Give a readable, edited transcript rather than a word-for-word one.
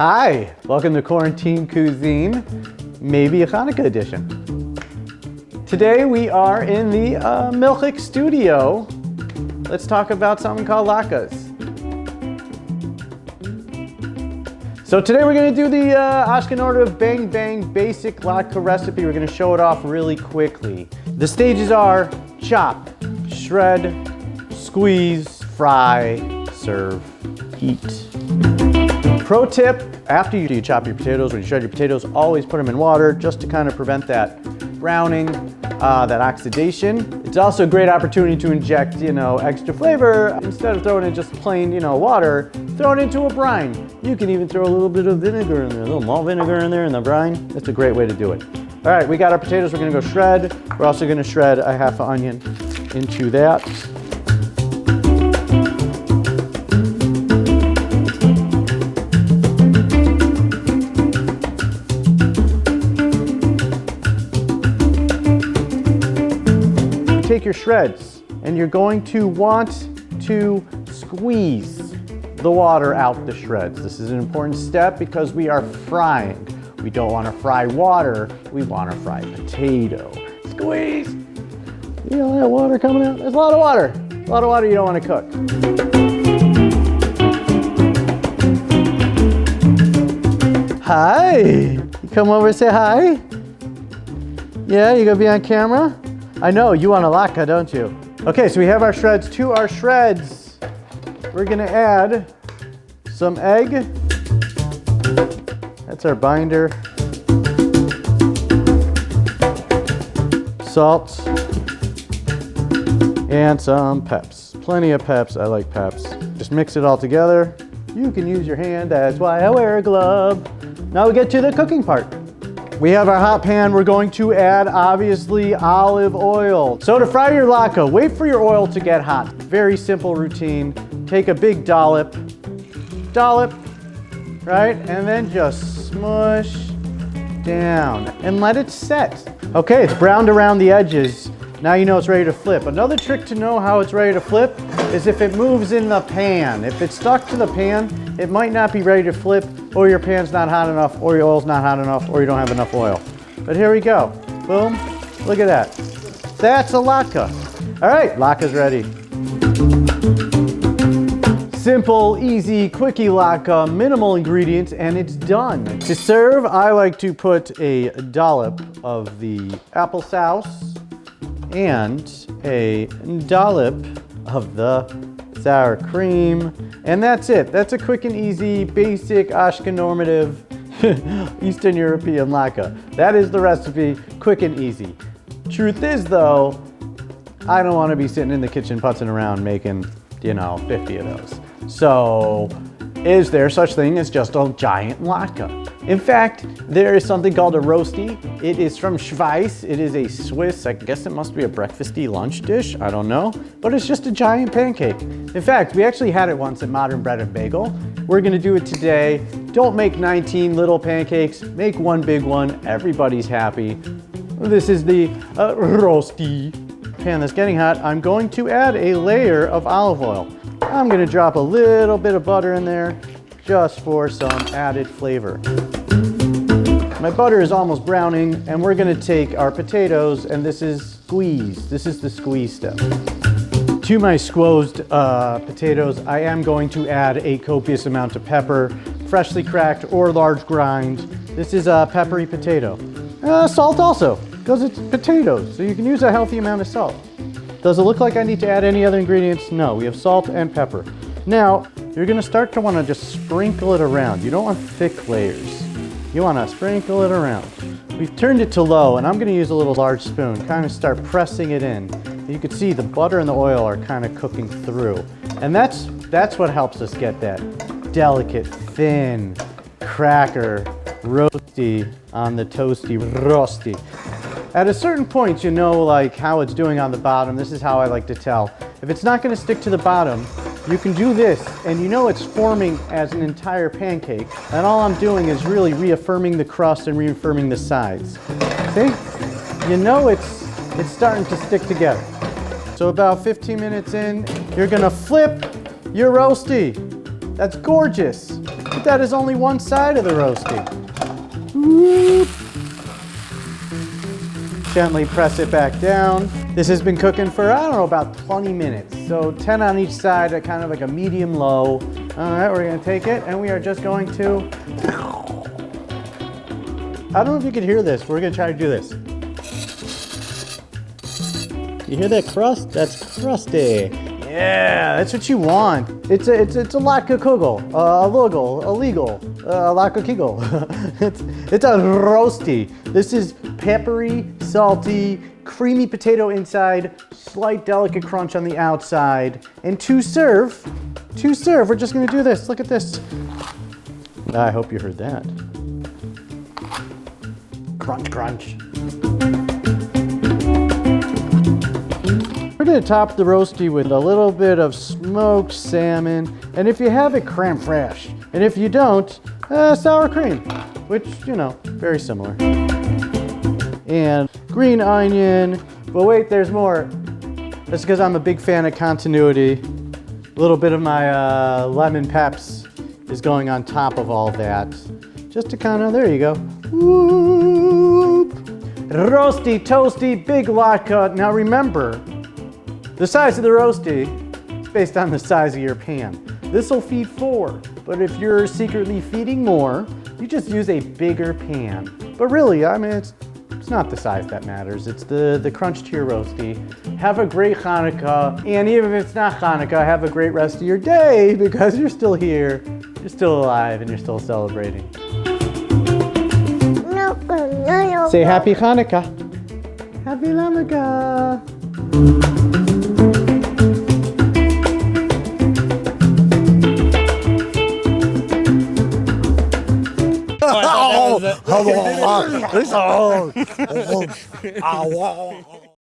Hi, welcome to Quarantine Cuisine, maybe a Hanukkah edition. Today we are in the Milchik studio. Let's talk about something called latkes. So today we're going to do the ashkenormative bang bang basic latke recipe. We're going to show it off really quickly. The stages are chop, shred, squeeze, fry, serve, eat. Pro tip, after you chop your potatoes, when you shred your potatoes, always put them in water just to kind of prevent that browning, that oxidation. It's also a great opportunity to inject, extra flavor. Instead of throwing in just plain, water, throw it into a brine. You can even throw a little bit of vinegar in there, a little malt vinegar in there in the brine. That's a great way to do it. All right, we got our potatoes, we're gonna go shred. We're also gonna shred a half an onion into that. Take your shreds and you're going to want to squeeze the water out the shreds. This is an important step because we are frying. We don't want to fry water, we want to fry potato. Squeeze! You know that water coming out? There's a lot of water. A lot of water you don't want to cook. Hi! You come over and say hi? Yeah, you gonna be on camera? I know, you want a latke, don't you? Okay, so we have our shreds. To our shreds, we're gonna add some egg. That's our binder. Salt. And some peps. Plenty of peps, I like peps. Just mix it all together. You can use your hand, that's why I wear a glove. Now we get to the cooking part. We have our hot pan. We're going to add, obviously, olive oil. So to fry your latke, wait for your oil to get hot. Very simple routine. Take a big dollop, right? And then just smush down and let it set. Okay, it's browned around the edges. Now you know it's ready to flip. Another trick to know how it's ready to flip is if it moves in the pan. If it's stuck to the pan, it might not be ready to flip, or your pan's not hot enough, or your oil's not hot enough, or you don't have enough oil. But here we go. Boom. Look at that. That's a latke. All right, latke's ready. Simple, easy, quickie latke, minimal ingredients, and it's done. To serve, I like to put a dollop of the applesauce and a dollop of the sour cream, and that's it. That's a quick and easy, basic ashkenormative Eastern European latke. That is the recipe, quick and easy. Truth is though, I don't want to be sitting in the kitchen putzing around making, 50 of those. So, is there such thing as just a giant latke? In fact, there is something called a Rosti. It is from Schweiz. It is a Swiss, I guess it must be a breakfasty lunch dish, I don't know. But it's just a giant pancake. In fact, we actually had it once at Modern Bread and Bagel. We're gonna do it today. Don't make 19 little pancakes, make one big one, everybody's happy. This is the Rosti. Pan that's getting hot. I'm going to add a layer of olive oil. I'm gonna drop a little bit of butter in there just for some added flavor. My butter is almost browning, and we're gonna take our potatoes, and this is squeeze. This is the squeeze step. To my squozed potatoes, I am going to add a copious amount of pepper, freshly cracked or large grind. This is a peppery potato. Salt also, because it's potatoes, so you can use a healthy amount of salt. Does it look like I need to add any other ingredients? No, we have salt and pepper. Now, you're gonna start to wanna just sprinkle it around. You don't want thick layers. You wanna sprinkle it around. We've turned it to low, and I'm gonna use a little large spoon, kind of start pressing it in. You can see the butter and the oil are kind of cooking through. And that's what helps us get that delicate, thin, cracker, roasty on the toasty Rosti. At a certain point, you know like how it's doing on the bottom. This is how I like to tell. If it's not gonna stick to the bottom, you can do this, and you know it's forming as an entire pancake, and all I'm doing is really reaffirming the crust and reaffirming the sides. See? You know it's starting to stick together. So about 15 minutes in, you're gonna flip your Rosti. That's gorgeous. But that is only one side of the roasty. Whoop. Gently press it back down. This has been cooking for, I don't know, about 20 minutes. So 10 on each side, kind of like a medium low. All right, we're gonna take it and we are just going to, I don't know if you can hear this. We're gonna try to do this. You hear that crust? That's crusty. Yeah, that's what you want. It's a latke kugel, a legal, a latke kegel. It's a rosti. This is peppery, salty, creamy potato inside, slight delicate crunch on the outside, and to serve. We're just gonna do this. Look at this. I hope you heard that. Crunch, crunch. We're gonna top the roasty with a little bit of smoked salmon, and if you have it, creme fraiche. And if you don't, sour cream, which, you know, very similar. And green onion, but wait, there's more. That's because I'm a big fan of continuity. A little bit of my lemon peps is going on top of all that. Just to kind of, there you go. Whoop. Rosti, toasty, big latke. Now remember, the size of the roasty is based on the size of your pan. This will feed 4, but if you're secretly feeding more, you just use a bigger pan. But really, I mean, it's not the size that matters. It's the crunch to your roasty. Have a great Hanukkah, and even if it's not Hanukkah, have a great rest of your day because you're still here, you're still alive, and you're still celebrating. Say Happy Hanukkah. Happy Hanukkah. Oh,